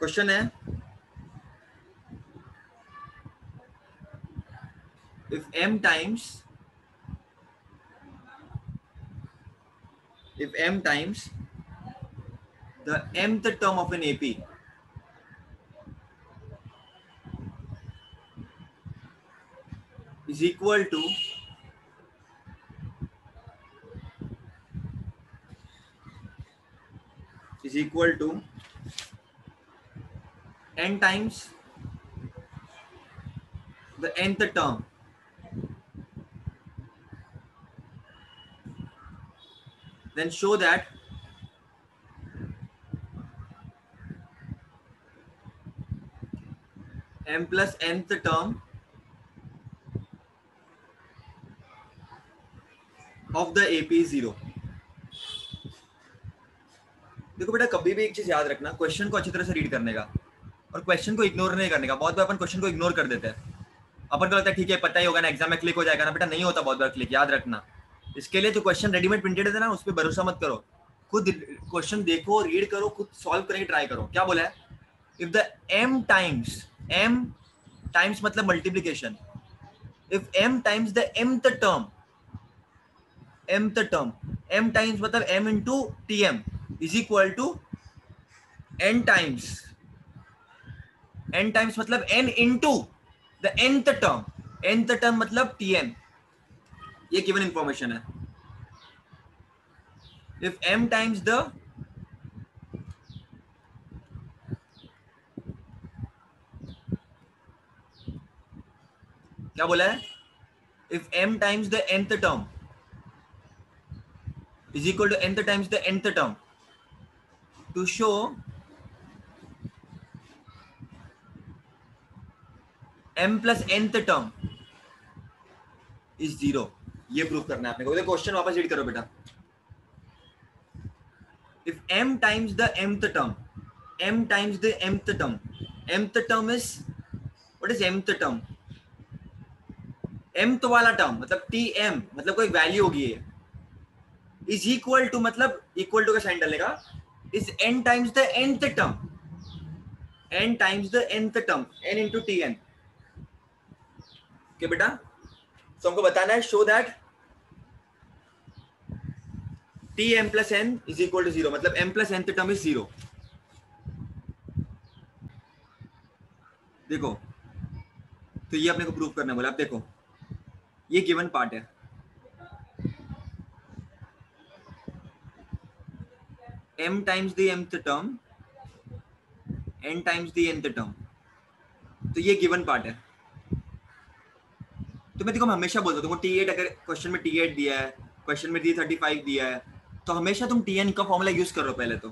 Question है if m times the mth term of an AP is equal to n times the nth term, then show that m plus nth term of the AP is 0. देखो बेटा, कभी भी एक चीज याद रखना, question को अच्छी तरह से रीड करने का और क्वेश्चन को इग्नोर नहीं करने का। बहुत बार अपन क्वेश्चन को इग्नोर कर देते हैं, अपन को लगता है ठीक है पता ही होगा ना, एग्जाम में क्लिक हो जाएगा ना। बेटा नहीं होता बहुत बार क्लिक, याद रखना। इसके लिए जो क्वेश्चन रेडीमेड प्रिंटेड है ना, उस पर भरोसा मत करो। खुद क्वेश्चन देखो, रीड करो, खुद सॉल्व करने की ट्राई करो। क्या बोला है? इफ द m टाइम्स मतलब multiplication, if m times the mth term m times मतलब m into tm is equal to n times मतलब n into the nth term मतलब tn। ये गिवन इंफॉर्मेशन है। इफ m टाइम्स द क्या बोला है? If m times the nth term is equal to nth times the nth term, to show m plus nth term is 0। ये prove करना है आपने को। क्वेश्चन वापस रीड करो बेटा। if m times the mth term mth term is what is mth term? mth वाला term मतलब tm मतलब कोई वैल्यू होगी ये, is equal to मतलब इक्वल टू का साइन डालेगा, is n times the nth term n into tn। Okay बेटा, तो हमको बताना है show that tm plus n is equal to 0, मतलब m plus nth term is 0। देखो, तो ये अपने को प्रूव करना बोला। अब देखो, ये गिवन पार्ट है, m times the mth term n times the nth term, तो ये गिवन पार्ट है। तो मैं देखो, मैं हमेशा बोलता हूँ तुमको T8 अगर क्वेश्चन में T8 दिया है, क्वेश्चन में D35 दिया है, तो हमेशा तुम Tn का फॉर्मूला यूज करो पहले तो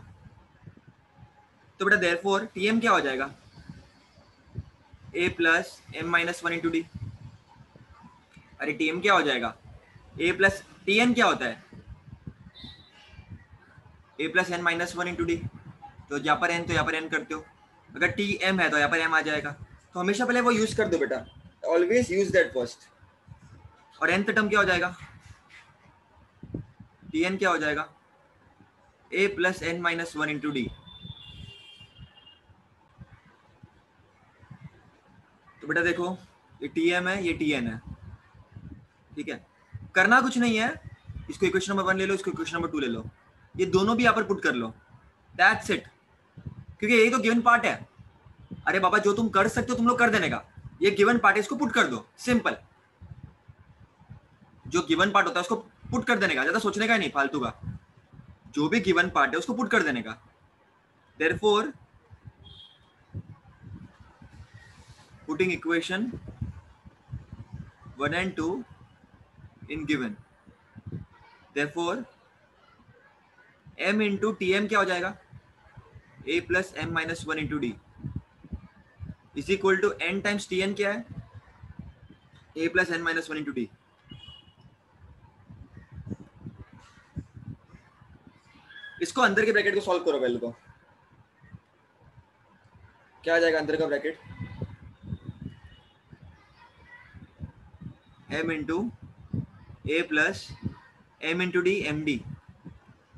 बेटा देयरफॉर Tm क्या हो जाएगा? a plus m minus 1 into d। अरे Tm क्या हो जाएगा? a plus Tn क्या होता है? a plus n minus 1 into d। तो यहाँ पर n तो यहाँ पर n करते हो, अगर Tm है तो यहाँ पर m आ जाएगा। तो हमेशा पहले वो यूज कर दो बेटा, ऑलवेज यूज दैट फर्स्ट। और nth टर्म क्या हो जाएगा? Tn क्या हो जाएगा? a plus n minus 1 into d। तो बेटा देखो, ये Tm है, ये Tn है, ठीक है। करना कुछ नहीं है, इसको इक्वेशन नंबर 1 ले लो, इसको इक्वेशन नंबर 2 ले लो, ये दोनों भी यहाँ पर पुट कर लो, दैट्स इट। क्योंकि यही तो गिवन पार्ट है। अरे बाबा, जो तुम कर सकते हो तुम लोग कर देने का, ये गिवन पार्ट है, इसको पुट कर दो, सिंपल। जो गिवन पार्ट होता है उसको पुट कर देने का, ज्यादा सोचने का नहीं फालतू का। जो भी गिवन पार्ट है उसको पुट कर देने का। Therefore putting equation 1 and 2 in given, therefore m into tm क्या हो जाएगा? a plus m minus 1 into d is equal to n times tn क्या है? a plus n minus 1 into d। इसको अंदर के ब्रैकेट को सॉल्व करो पहले तो। क्या आ जाएगा अंदर का bracket? m into a plus m into d md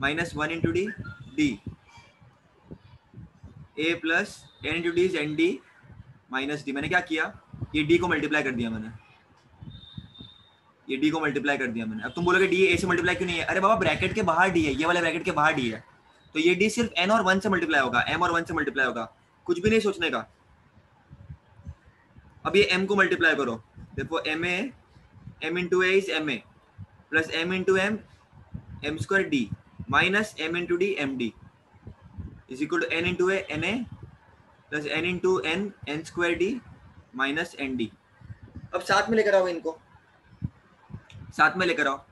minus 1 into d d a plus n into d is n d minus d. मैंने क्या किया, ये डी को मल्टीप्लाई कर दिया मैंने, ये डी को मल्टीप्लाई कर दिया मैंने। अब तुम बोलोगे डी ए से मल्टीप्लाई क्यों नहीं है? अरे बाबा ब्रैकेट के बाहर डी है, ये वाले ब्रैकेट के बाहर डी है, तो ये डी सिर्फ एन और 1 से मल्टीप्लाई होगा, एम और 1 से मल्टीप्लाई होगा, कुछ भी नहीं सोचने का। अब ये m को मल्टीप्लाई करो, देखो m a m into a is m a plus m into m square d minus m into d m d is equal to n into a n a plus n into n square d minus n d. अब साथ में लेकर आओ इनको, साथ में लेकर आओ,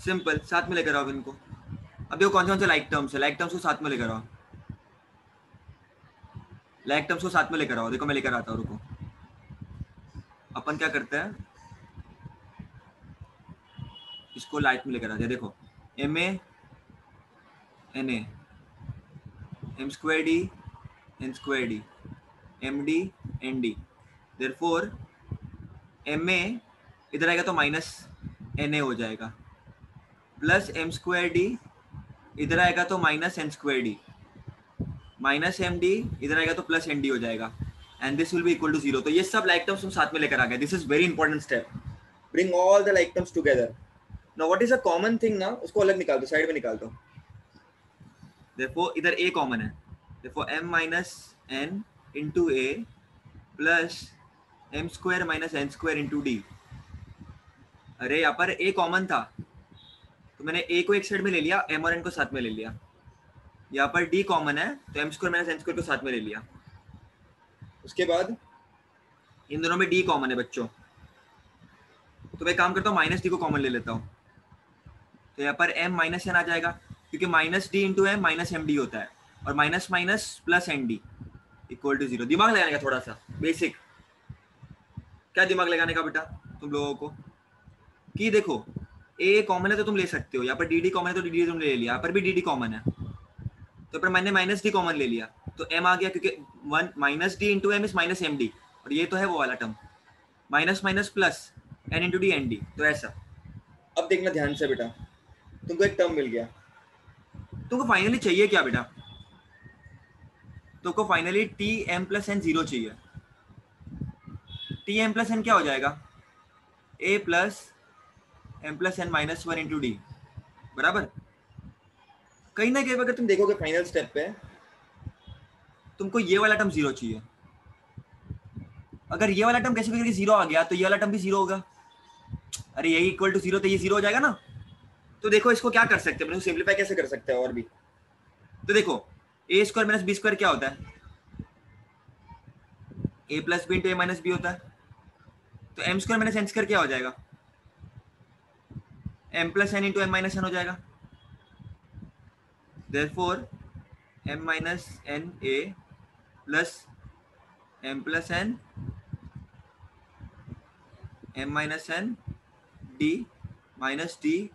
सिंपल, साथ में लेकर आओ इनको। अब देखो कौन से लाइक टर्म्स है, लाइक टर्म्स को साथ में लेकर आओ, लाइक टर्म्स को साथ में लेकर आओ। देखो मैं लेकर आता हूँ, रुको। अपन क्या करते हैं, इसको लाइट में लेकर आते हैं। देखो m a n a m square d n square d m d n d. Therefore m a इधर आएगा तो माइनस एन ए हो जाएगा, प्लस एम स्क्वायर डी इधर आएगा तो minus n square d, minus m d इधर आएगा तो प्लस एन डी हो जाएगा, and this will be equal to 0। तो ये सब लाइक टर्म्स तुम साथ में लेकर आ गए। This is very important step, bring all the like terms together. Now what is a common thing ना, उसको अलग निकाल दो, साइड में निकाल दो। देखो इधर ए कॉमन है, देखो m minus n into a plus m square minus n square into d. अरे यहाँ पर a कॉमन था तो मैंने a को एक साइड में ले लिया, m और n को साथ में ले लिया। यहाँ पर d कॉमन है तो m square minus n square को साथ में ले लिया। उसके बाद इन दोनों में d कॉमन है बच्चों, तो मैं काम करता हूँ माइनस d को कॉमन ले लेता हूँ, तो यहाँ पर m माइनस एन आ जाएगा, क्योंकि minus d into m minus m d होता है, और minus minus plus n d equal to 0। दिमाग लगाने का थोड़ा सा बेसिक, क्या दिमाग लगाने का बेटा तुम लोगों को, कि देखो a कॉमन है तो तुम ले सकते हो, यहाँ पर dd कॉमन है तो dd तुमने ले लिया, यहाँ पर भी dd कॉमन है तो पर मैंने माइनस डी कॉमन ले लिया, तो m आ गया, क्योंकि 1 minus d into m is minus m d, और ये तो है वो वाला term minus minus plus n into d n d, तो ऐसा। अब देखना ध्यान से बेटा, तुमको एक टर्म मिल गया, तुमको फाइनली चाहिए क्या बेटा, तुमको finally t m plus n 0 चाहिए। टी एम प्लस एन क्या हो जाएगा, a plus m plus n minus 1 into d, बराबर। कहीं ना कहीं अगर तुम देखोगे फाइनल स्टेप पे, तुमको ये वाला टर्म 0 चाहिए। अगर ये वाला टर्म कैसे भी करके 0 आ गया तो ये वाला टर्म भी 0 होगा। अरे यही इक्वल टू 0 तो ये 0 हो जाएगा ना। तो देखो इसको क्या कर सकते हैं, सिंपलीफाई कैसे कर सकते हैं और भी। तो देखो a square minus b square क्या होता है, a plus b into a minus b होता है, तो m square minus n square क्या हो जाएगा, m plus n into m minus n हो जाएगा। Therefore m minus n a plus m plus n m minus n d minus d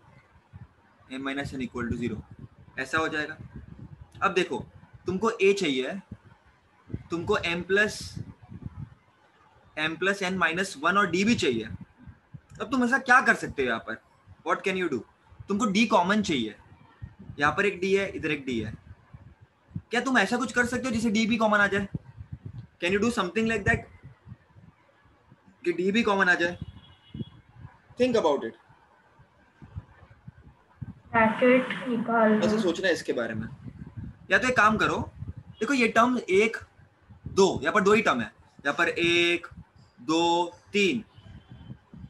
m minus n equal to 0, ऐसा हो जाएगा। अब देखो तुमको a चाहिए, तुमको m प्लस एन माइनस 1 और d भी चाहिए। अब तुम ऐसा क्या कर सकते हो यहाँ पर, व्हाट कैन यू डू, तुमको d कॉमन चाहिए, यहाँ पर एक d है इधर एक d है, क्या तुम ऐसा कुछ कर सकते हो जिसे d भी कॉमन आ जाए, can you do something like that कि d भी कॉमन आ जाए, थिंक अबाउट इट, ब्रैकेट निकाल लो। ऐसे सोचना है इसके बारे में। या तो एक काम करो, देखो ये टर्म 1 2, यहाँ पर 2 ही टर्म है, यहाँ पर 1 2 3,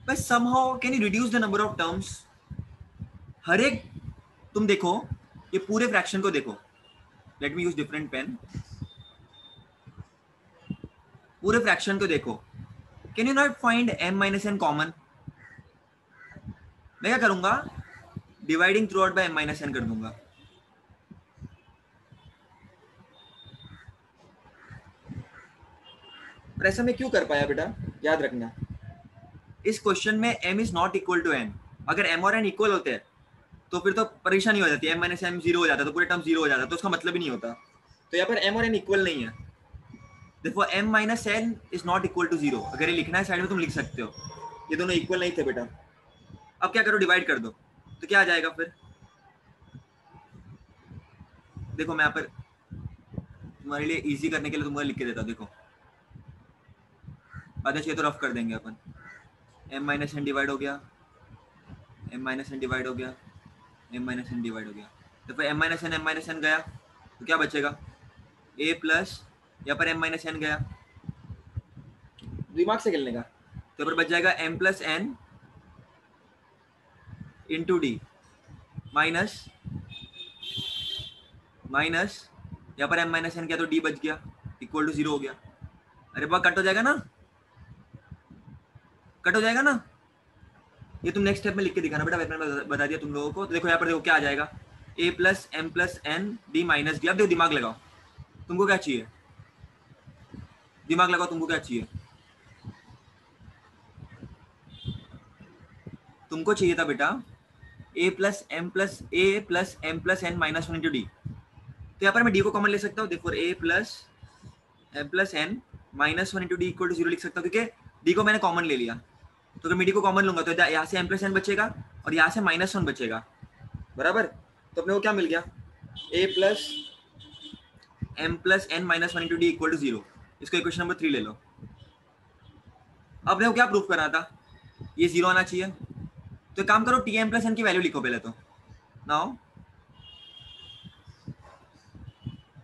बस somehow can you reduce the number of terms. हर एक तुम देखो ये पूरे फ्रैक्शन को देखो, let me use different pen, पूरे फ्रैक्शन को देखो, can you not find m minus n common. मैं क्या करूंगा, dividing throughout by m minus n कर दूंगा। पर ऐसा मैं क्यों कर पाया बेटा, याद रखना इस क्वेश्चन में m is not equal to n। अगर m और n इक्वल होते हैं तो फिर तो परेशानी हो जाती है, m माइनस m 0 हो जाता तो पूरे टर्म 0 हो जाता, तो उसका मतलब ही नहीं होता। तो यहाँ पर m और n इक्वल नहीं है, देखो m minus n is not equal to 0। अगर ये लिखना है साइड में तुम लिख सकते हो, ये दोनों इक्वल नहीं थे बेटा। अब क्या करो, डिवाइड कर दो, तो क्या आ जाएगा फिर, देखो मैं यहाँ पर तुम्हारे लिए इजी करने के लिए तुम्हारे लिख के देता हूँ, देखो आधे चाहिए तो रफ कर देंगे अपन। m माइनस एन डिवाइड हो गया, m माइनस एन डिवाइड हो गया, m माइनस एन डिवाइड हो गया। तो फिर m माइनस एन गया तो क्या बचेगा, a प्लस, यहाँ पर m माइनस एन गया, दिमाग से खेलने का, तो फिर बच जाएगा m plus n into d minus minus, यहाँ पर m माइनस एन किया तो d बच गया, इक्वल टू 0 हो गया। अरे बाबा कट हो जाएगा ना, कट हो जाएगा ना। ये तुम नेक्स्ट स्टेप में लिख के दिखाना बेटा, मैंने बता दिया तुम लोगों को। तो देखो यहाँ पर देखो क्या आ जाएगा, a plus m plus n d minus d. अब देखो दिमाग लगाओ, तुमको क्या चाहिए, दिमाग लगाओ, तुमको क्या चाहिए, तुमको चाहिए था बेटा a plus m plus n minus one into d. तो यहाँ पर मैं d को कॉमन ले सकता हूँ, देखो a plus m plus n minus one into d equal to 0 लिख सकता हूँ, क्योंकि d को मैंने कॉमन ले लिया। तो अगर मैं d को कॉमन लूंगा तो यहाँ से m प्लस एन बचेगा और यहाँ से माइनस वन बचेगा, बराबर। तो अपने को क्या मिल गया, a plus m plus n minus one into d equal to 0। इसको इक्वेशन नंबर 3 ले लो। अब देखो क्या प्रूफ करना था, ये 0 आना चाहिए। तो काम करो, टी एम प्लस एन की वैल्यू लिखो पहले। तो नाउ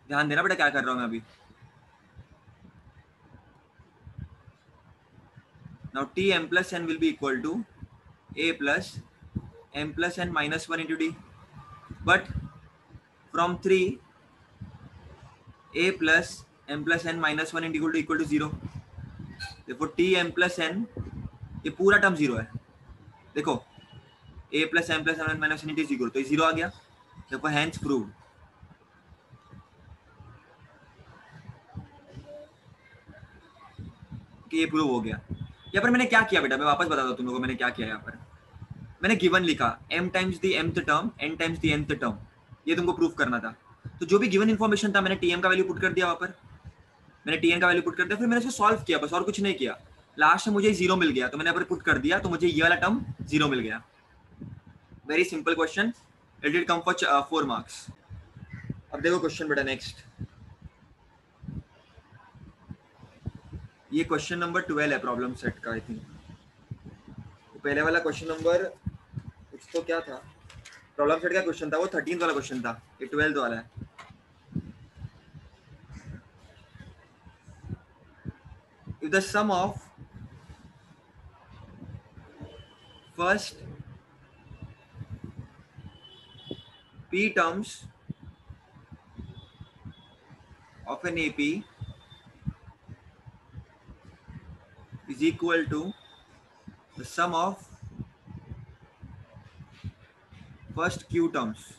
ध्यान देना बेटा क्या कर रहा हूं मैं अभी। Now t m plus n will be equal to a plus m plus n minus one into d, but from 3 a plus m plus n minus one into equal to 0। देखो टी एम प्लस एन, ये पूरा term 0 है। देखो a plus m plus n minus one into 0, तो ये 0 आ गया। देखो hence proved. कि ये प्रूव हो गया। यहाँ पर मैंने क्या किया बेटा, मैं वापस बता दूं तुम लोगों को मैंने क्या किया। यहाँ पर मैंने गिवन लिखा m times the mth term n times the nth term, ये तुमको प्रूफ करना था। तो जो भी गिवन इन्फॉर्मेशन था मैंने tm का वैल्यू पुट कर दिया, वहाँ पर मैंने tn का वैल्यू पुट कर दिया, फिर मैंने इसको सॉल्व किया बस, और कुछ नहीं किया। लास्ट में मुझे 0 मिल गया, तो मैंने यहाँ पर पुट कर दिया, तो मुझे ये वाला टर्म 0 मिल गया। Very simple question, it will come for 4 marks. अब देखो क्वेश्चन बेटा नेक्स्ट, ये क्वेश्चन नंबर 12 है प्रॉब्लम सेट का। आई थिंक पहले वाला क्वेश्चन नंबर कुछ तो क्या था, प्रॉब्लम सेट का क्वेश्चन था वो 13th वाला क्वेश्चन था, ये 12th वाला है। If the sum of first p terms of an AP is equal to the sum of first q terms,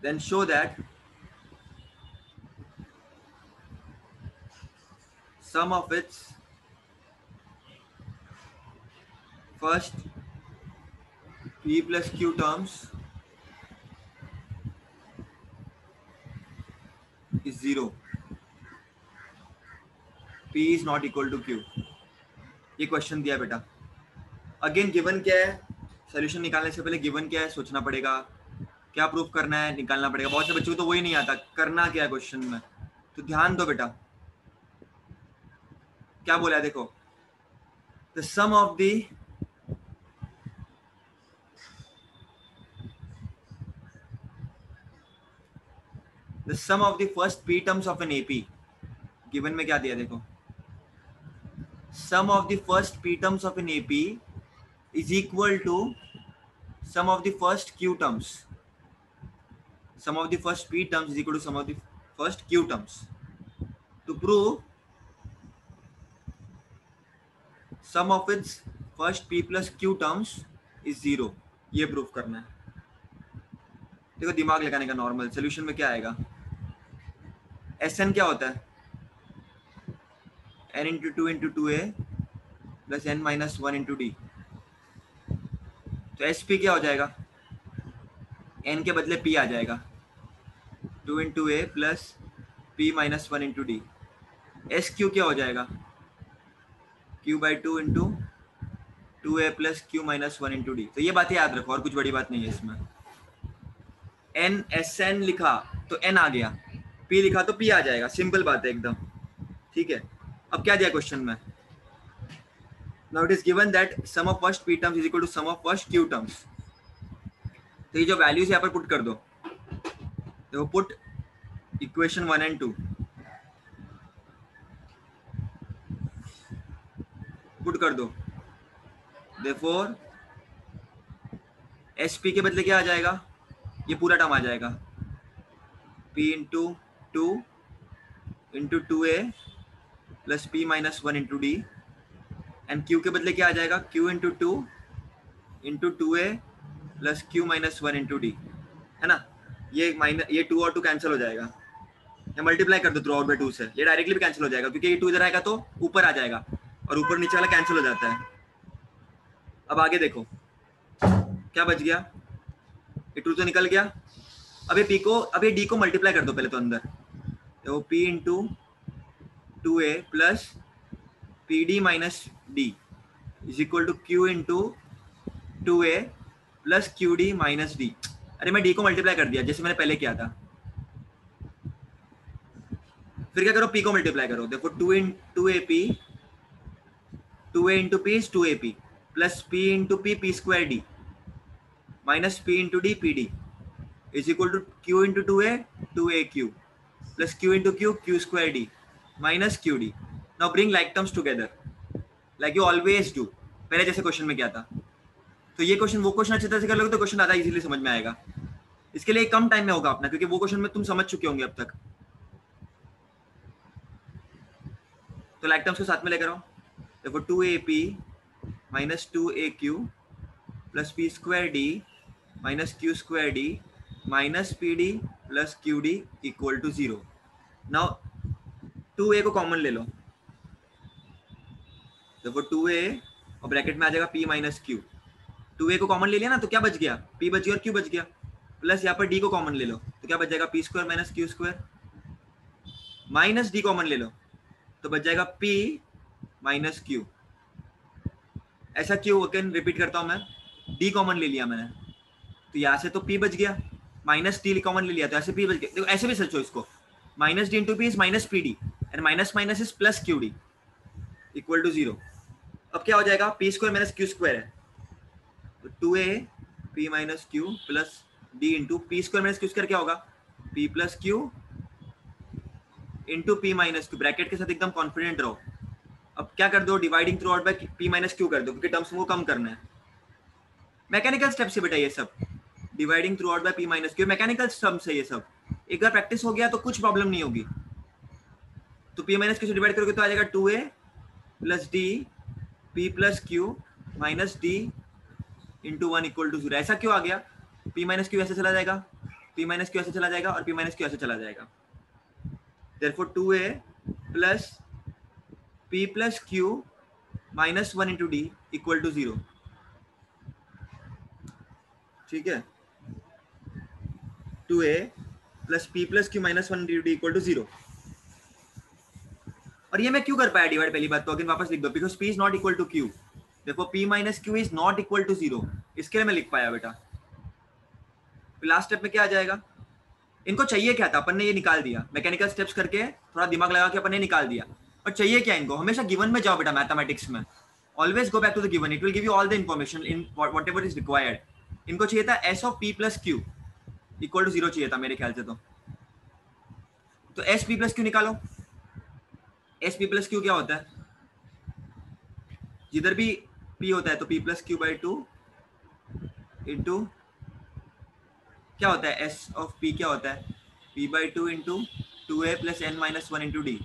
then show that sum of its first p plus q terms is 0, p is not equal to q। ये question दिया बेटा। Again given क्या है, solution निकालने से पहले given क्या है सोचना पड़ेगा, क्या प्रूफ करना है निकालना पड़ेगा। बहुत से बच्चों को तो वही नहीं आता करना क्या है क्वेश्चन में, तो ध्यान दो बेटा। क्या बोला है देखो, the sum of the first p terms of an AP, given में क्या दिया देखो, sum of the first p terms of an AP is equal to sum of the first q terms. Sum of the first p terms is equal to sum of the first q terms. To prove sum of its first p plus q terms is 0, ये proof करना है। देखो दिमाग लगाने का normal solution में क्या आएगा, Sn क्या होता है, n into 2 into 2a plus n minus 1 into d. तो sp क्या हो जाएगा, n के बदले p आ जाएगा, 2 into a plus p minus 1 into d. sq क्या हो जाएगा, q by 2 into 2a plus q minus 1 into d. तो ये बातें याद रखो, और कुछ बड़ी बात नहीं है इसमें। एन एस एन लिखा तो एन आ गया, पी लिखा तो पी आ जाएगा, सिंपल बात है एकदम, ठीक है। अब क्या दिया क्वेश्चन में, now it is given that sum of first p terms is equal to sum of first q terms. तो ये जो वैल्यूज यहाँ पर पुट कर दो, तो पुट इक्वेशन 1 and 2 पुट कर दो, देयरफॉर एस पी के बदले क्या आ जाएगा, ये पूरा टर्म आ जाएगा, p into 2 a plus p minus 1 into D, and q के बदले क्या आ जाएगा, q into 2 a plus q minus 1 into D, है ना। ये 2 और 2 कैंसिल हो जाएगा, या मल्टीप्लाई कर दो थ्रू आउट बाय 2 से, ये डायरेक्टली भी कैंसिल हो जाएगा क्योंकि ये 2 इधर आएगा तो ऊपर आ जाएगा और ऊपर नीचे वाला कैंसिल हो जाता है। अब आगे देखो क्या बच गया, ये 2 तो निकल गया। अब ये डी को मल्टीप्लाई कर दो पहले तो अंदर, तो p into 2a plus p d minus d is equal to q into 2a plus q d minus d. अरे मैं डी को मल्टीप्लाई कर दिया जैसे मैंने पहले किया था, फिर क्या करो, p को मल्टीप्लाई करो, देखो 2a into p is 2ap plus p into p square d minus p into d p d is equal to q into 2a plus q into q square d minus q d. Now bring like terms together like you always do, पहले जैसे question में किया था। तो ये question वो question अच्छी तरह से कर लोगे तो क्वेश्चन ज़्यादा इजीली समझ में आएगा। इसके लिए कम टाइम में होगा अपना, क्योंकि वो क्वेश्चन में तुम समझ चुके होंगे अब तक। तो लाइक टर्म्स को साथ में लेकर आओ, देखो 2ap minus 2aq plus p square d minus q square d minus p d plus q d equal to 0। Now 2a को कॉमन ले लो, देखो 2a और ब्रैकेट में आ जाएगा p माइनस क्यू। 2a को कॉमन ले लिया ना तो क्या बच गया, p बच गया और q बच गया, प्लस यहाँ पर d को कॉमन ले लो तो क्या बच जाएगा, p square minus q square, minus d common ले लो तो बच जाएगा p माइनस क्यू। ऐसा क्यों, अगेन रिपीट करता हूँ मैं, d कॉमन ले लिया मैंने तो यहाँ से तो p बच गया, माइनस d कॉमन ले लिया तो ऐसे p बच गया। देखो ऐसे भी सोचो इसको, minus d into p is minus p d and minus minus is plus q d equal to 0। अब क्या हो जाएगा, p square minus q square है तो 2a p minus q plus d into p square minus q square क्या होगा, p plus q into p minus q. Bracket के साथ एकदम कॉन्फिडेंट रहो। अब क्या कर दो, dividing throughout by p minus Q कर दो क्योंकि टर्म्स को कम करना है। मैकेनिकल स्टेप से बेटा ये सब, dividing throughout by p minus Q mechanical terms है ये सब। एक बार प्रैक्टिस हो गया तो कुछ प्रॉब्लम नहीं होगी। तो p माइनस क्यू से डिवाइड करोगे तो आ जाएगा 2a plus d p plus q minus d into 1 equal to 0। ऐसा क्यों आ गया, p माइनस क्यू ऐसे चला जाएगा, p माइनस क्यू ऐसे चला जाएगा और p माइनस क्यू ऐसे चला जाएगा। Therefore 2a plus p plus q minus 1 into d equal to 0। ठीक है, 2a plus p plus q minus 1 into d equal to 0। और ये मैं क्यों कर पाया डिवाइड, पहली बात तो अगेन वापस लिख दो, because p is not equal to q। देखो p minus q is not equal to 0, इसके लिए मैं लिख पाया बेटा। लास्ट स्टेप में क्या आ जाएगा, इनको चाहिए क्या था, अपन ने ये निकाल दिया, मैकेनिकल स्टेप्स करके थोड़ा दिमाग लगा के अपन ने निकाल दिया। और चाहिए क्या इनको, हमेशा गिवन में जाओ बेटा मैथमेटिक्स में, always go back to the given, it will give you all the information in whatever is required. इनको चाहिए था s of p plus q equal to 0 चाहिए था मेरे ख्याल से। तो s p प्लस क्यू निकालो। s p प्लस क्यू क्या होता है, जिधर भी p होता है तो p plus Q by 2 into क्या होता है, s ऑफ p क्या होता है, p by 2 into 2a plus n minus 1 into d.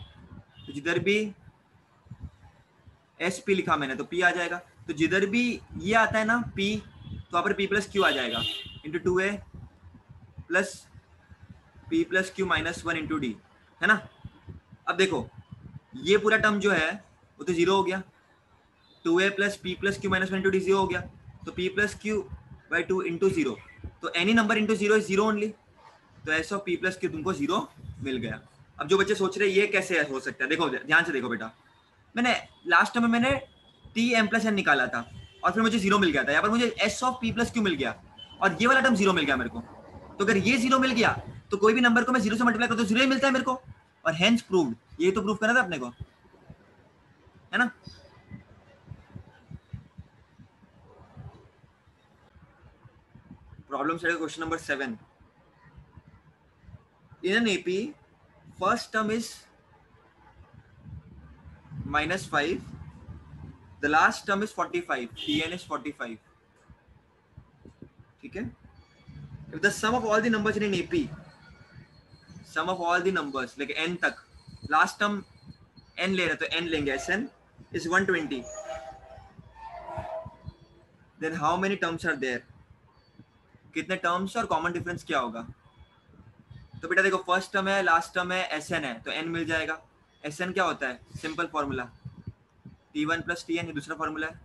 तो जिधर भी s p लिखा मैंने तो p आ जाएगा, तो जिधर भी ये आता है ना p तो वहाँ पर p प्लस क्यू आ जाएगा into 2a plus p plus q minus 1 into D, है ना। अब देखो ये पूरा टर्म जो है वो तो 0 हो गया, 2a plus p plus q minus 1 into D 0 हो गया, तो p plus Q by 2 into 0, तो any number into 0 is 0 only, तो s of p plus Q तुमको 0 मिल गया। अब जो बच्चे सोच रहे हैं ये कैसे हो सकता है, देखो ध्यान से देखो बेटा, मैंने लास्ट टाइम में मैंने t m प्लस n निकाला था और फिर मुझे 0 मिल गया था, यहाँ पर मुझे s of p plus q मिल गया और ये वाला टर्म 0 मिल गया मेरे को। तो अगर ये 0 मिल गया तो कोई भी नंबर को मैं 0 से मल्टीप्लाई कर तो 0 ही मिलता है मेरे को, और हेंस प्रूव्ड, ये तो प्रूव करना था अपने को, है ना। Problem set question number 7. In an AP, first term is -5, the last term is 45, Tn is 45. ठीक है. If the sum of all the numbers in an AP, sum of all the numbers like n तक, last term n ले रहे तो n लेंगे, Sn is 120. Then how many terms are there? कितने terms और common difference क्या होगा? तो बेटा देखो, फर्स्ट टर्म है, लास्ट टर्म है, Sn है, तो n मिल जाएगा. Sn क्या होता है? सिंपल फॉर्मूला T1 + Tn, ये दूसरा फॉर्मूला है.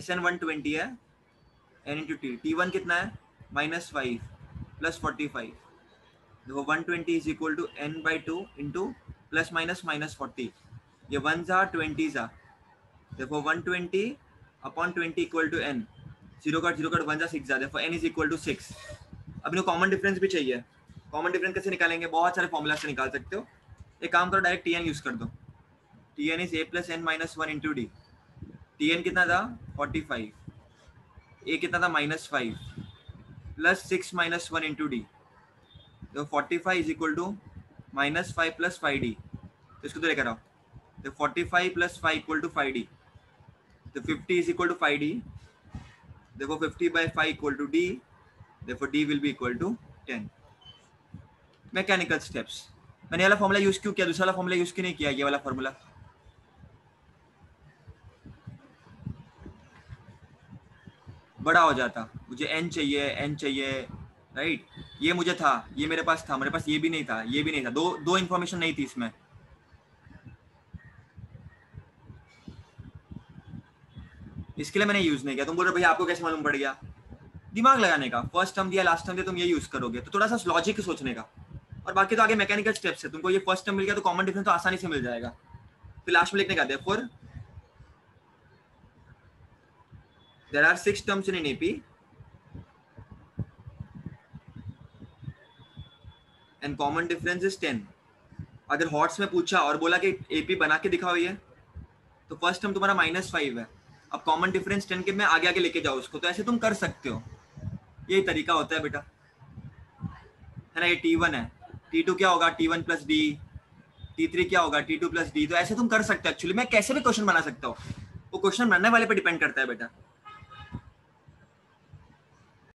Sn 120 है, n × T. T1 कितना है? -5 + 45. देखो 120 = n/2 × ±-40. ये 1s are 20s are. देखो 120 / 20 = n. 0 का 0 का 1 6 देखो n = 6. अब इनको कॉमन डिफरेंस भी चाहिए. कॉमन डिफरेंस कैसे निकालेंगे? बहुत सारे फॉर्मूला से निकाल सकते हो. एक काम करो, डायरेक्ट Tn यूज कर दो. Tn is a + n - 1 × d. Tn कितना था? 45. a कितना था? -5 + 6 - 1 × d. तो 45 = -5 + 5d. तो इसको तो लेकर आओ. तो 45 + 5 = 5d. तो 50 = 5d. देखो 50/5 = d. Therefore d will be equal to 10. Mechanical steps. मैंने ये वाला फॉर्मूला यूज क्यों किया? दूसरा वाला फॉर्मूला यूज क्यों नहीं किया? ये वाला फॉर्मूला बड़ा हो जाता. मुझे n चाहिए, राइट. ये मुझे था, ये मेरे पास था, मेरे पास ये भी नहीं था, ये भी नहीं था. दो इंफॉर्मेशन नहीं थी इसमें. इसके लिए मैंने यूज नहीं किया. तुम बोल रहे भैया आपको कैसे मालूम पड़ गया? दिमाग लगाने का. फर्स्ट टर्म दिया, लास्ट टर्म दिया, तुम ये यूज करोगे तो थोड़ा सा लॉजिक सोचने का. और बाकी तो आगे मैकेनिकल स्टेप्स है. तुमको ये फर्स्ट टर्म मिल गया तो कॉमन डिफरेंस तो आसानी से मिल जाएगा. फिर लास्ट में लिखने का, therefore there are 6 terms in an AP and common difference is 10. अगर हॉट्स में पूछा और बोला कि AP बना के दिखाओ ये, तो फर्स्ट टर्म तुम्हारा -5 है. अब कॉमन डिफरेंस 10 के में आगे लेके जाओ उसको. तो ऐसे तुम कर सकते हो. यही तरीका होता है बेटा, है ना. ये T1 है, T2 क्या होगा? T1 + D. T3 क्या होगा? T2 + D. तो ऐसे तुम कर सकते हो. एक्चुअली मैं कैसे भी क्वेश्चन बना सकता हूँ. वो क्वेश्चन बनने वाले पे डिपेंड करता है बेटा.